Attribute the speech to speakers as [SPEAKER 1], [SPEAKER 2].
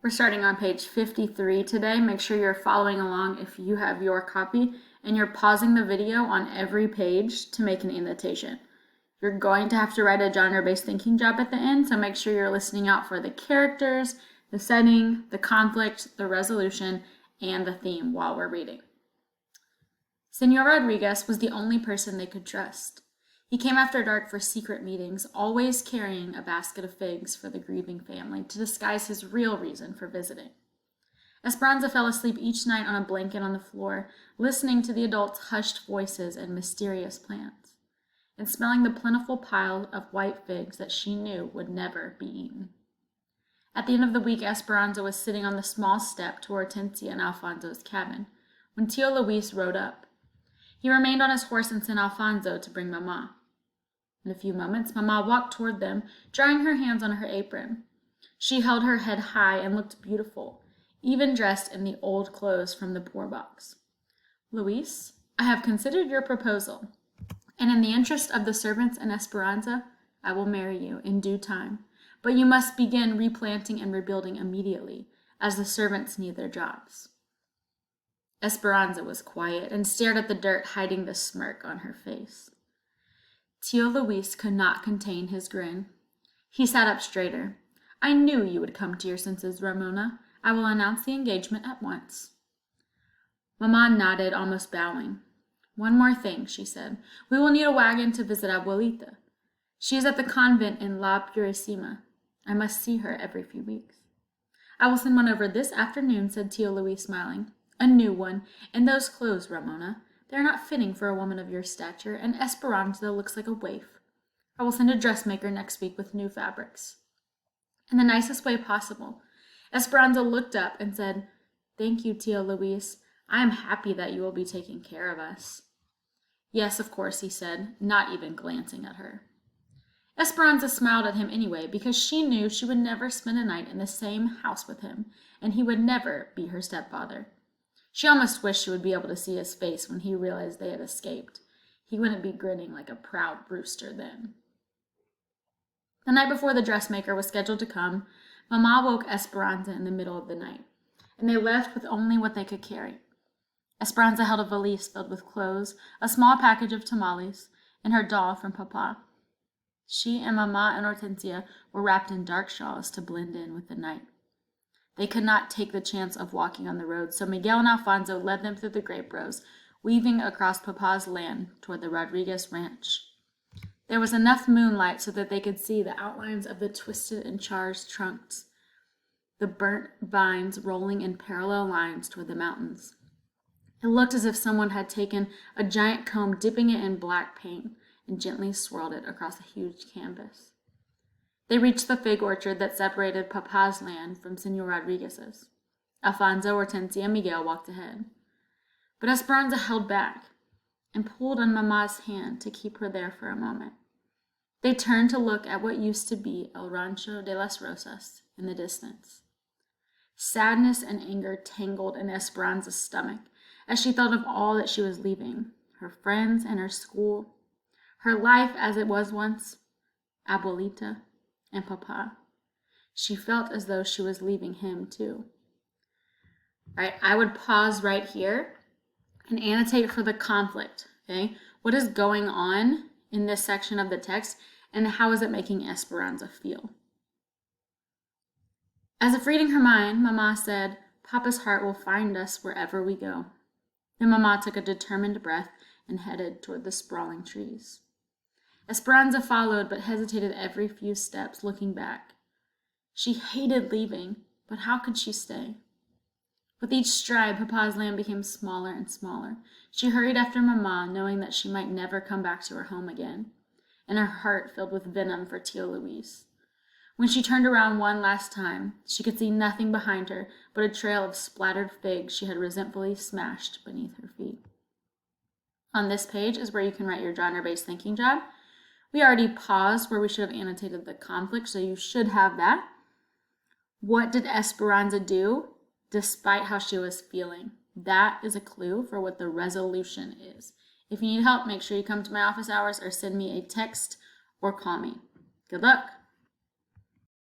[SPEAKER 1] We're starting on page 53 today. Make sure you're following along if you have your copy, and you're pausing the video on every page to make an annotation. You're going to have to write a genre-based thinking job at the end, so make sure you're listening out for the characters, the setting, the conflict, the resolution, and the theme while we're reading. Senor Rodriguez was the only person they could trust. He came after dark for secret meetings, always carrying a basket of figs for the grieving family to disguise his real reason for visiting. Esperanza fell asleep each night on a blanket on the floor, listening to the adults' hushed voices and mysterious plans, and smelling the plentiful pile of white figs that she knew would never be eaten. At the end of the week, Esperanza was sitting on the small step to Hortensia and Alfonso's cabin when Tio Luis rode up. He remained on his horse and sent Alfonso to bring Mama. In a few moments, Mama walked toward them, drying her hands on her apron. She held her head high and looked beautiful, even dressed in the old clothes from the poor box. "Luis, I have considered your proposal, and in the interest of the servants and Esperanza, I will marry you in due time. But you must begin replanting and rebuilding immediately, as the servants need their jobs." Esperanza was quiet and stared at the dirt, hiding the smirk on her face. Tio Luis could not contain his grin. He sat up straighter. "I knew you would come to your senses, Ramona. I will announce the engagement at once." Mama nodded, almost bowing. "One more thing," she said. "We will need a wagon to visit Abuelita. She is at the convent in La Purísima. I must see her every few weeks." "I will send one over this afternoon," said Tio Luis, smiling. "A new one, and those clothes, Ramona. They are not fitting for a woman of your stature, and Esperanza looks like a waif. I will send a dressmaker next week with new fabrics." In the nicest way possible, Esperanza looked up and said, "Thank you, Tio Luis. I am happy that you will be taking care of us." "Yes, of course," he said, not even glancing at her. Esperanza smiled at him anyway, because she knew she would never spend a night in the same house with him, and he would never be her stepfather. She almost wished she would be able to see his face when he realized they had escaped. He wouldn't be grinning like a proud rooster then. The night before the dressmaker was scheduled to come, Mama woke Esperanza in the middle of the night, and they left with only what they could carry. Esperanza held a valise filled with clothes, a small package of tamales, and her doll from Papa. She and Mama and Hortensia were wrapped in dark shawls to blend in with the night. They could not take the chance of walking on the road, so Miguel and Alfonso led them through the grape rows, weaving across Papa's land toward the Rodriguez ranch. There was enough moonlight so that they could see the outlines of the twisted and charged trunks, the burnt vines rolling in parallel lines toward the mountains. It looked as if someone had taken a giant comb, dipping it in black paint, and gently swirled it across a huge canvas. They reached the fig orchard that separated Papa's land from Senor Rodriguez's. Alfonso, Hortensia, and Miguel walked ahead. But Esperanza held back and pulled on Mama's hand to keep her there for a moment. They turned to look at what used to be El Rancho de las Rosas in the distance. Sadness and anger tangled in Esperanza's stomach as she thought of all that she was leaving, her friends and her school, her life as it was once, Abuelita, and Papa. She felt as though she was leaving him too. Right, I would pause right here and annotate for the conflict, okay? What is going on in this section of the text, and how is it making Esperanza feel? As if reading her mind, Mama said, "Papa's heart will find us wherever we go." Then Mama took a determined breath and headed toward the sprawling trees. Esperanza followed, but hesitated every few steps, looking back. She hated leaving, but how could she stay? With each stride, Papa's land became smaller and smaller. She hurried after Mama, knowing that she might never come back to her home again, and her heart filled with venom for Tio Luis. When she turned around one last time, she could see nothing behind her but a trail of splattered figs she had resentfully smashed beneath her feet. On this page is where you can write your genre-based thinking job. We already paused where we should have annotated the conflict, so you should have that. What did Esperanza do despite how she was feeling? That is a clue for what the resolution is. If you need help, make sure you come to my office hours or send me a text or call me. Good luck.